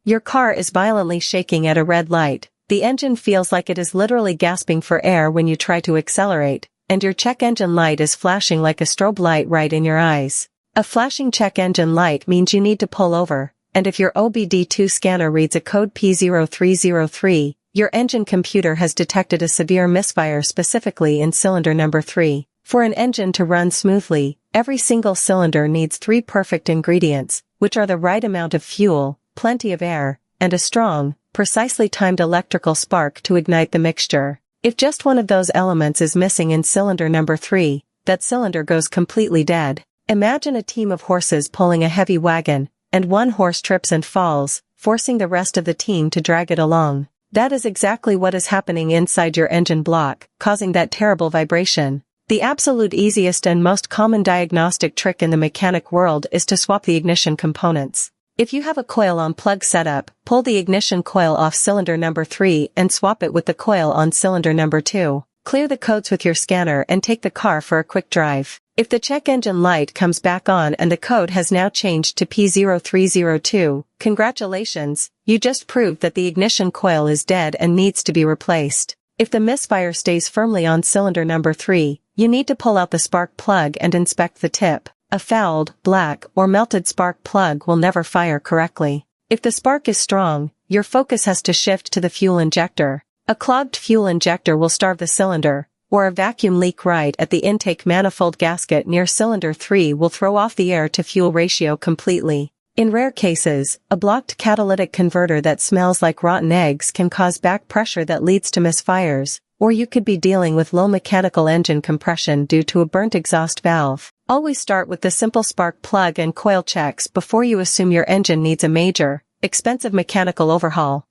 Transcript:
Your car is violently shaking at a red light. The engine feels like it is literally gasping for air when you try to accelerate, and your check engine light is flashing like a strobe light right in your eyes. A flashing check engine light means you need to pull over, and if your Obd2 scanner reads a code P0303, your engine computer has detected a severe misfire specifically in cylinder number 3. For an engine to run smoothly, every single cylinder needs 3 perfect ingredients, which are the right amount of fuel, plenty of air, and a strong, precisely timed electrical spark to ignite the mixture. If just one of those elements is missing in cylinder number 3, that cylinder goes completely dead. Imagine a team of horses pulling a heavy wagon, and one horse trips and falls, forcing the rest of the team to drag it along. That is exactly what is happening inside your engine block, causing that terrible vibration. The absolute easiest and most common diagnostic trick in the mechanic world is to swap the ignition components. If you have a coil on plug setup, pull the ignition coil off cylinder number 3 and swap it with the coil on cylinder number 2. Clear the codes with your scanner and take the car for a quick drive. If the check engine light comes back on and the code has now changed to P0302, congratulations, you just proved that the ignition coil is dead and needs to be replaced. If the misfire stays firmly on cylinder number 3, you need to pull out the spark plug and inspect the tip. A fouled, black, or melted spark plug will never fire correctly. If the spark is strong, your focus has to shift to the fuel injector. A clogged fuel injector will starve the cylinder, or a vacuum leak right at the intake manifold gasket near cylinder 3 will throw off the air-to-fuel ratio completely. In rare cases, a blocked catalytic converter that smells like rotten eggs can cause back pressure that leads to misfires, or you could be dealing with low mechanical engine compression due to a burnt exhaust valve. Always start with the simple spark plug and coil checks before you assume your engine needs a major, expensive mechanical overhaul.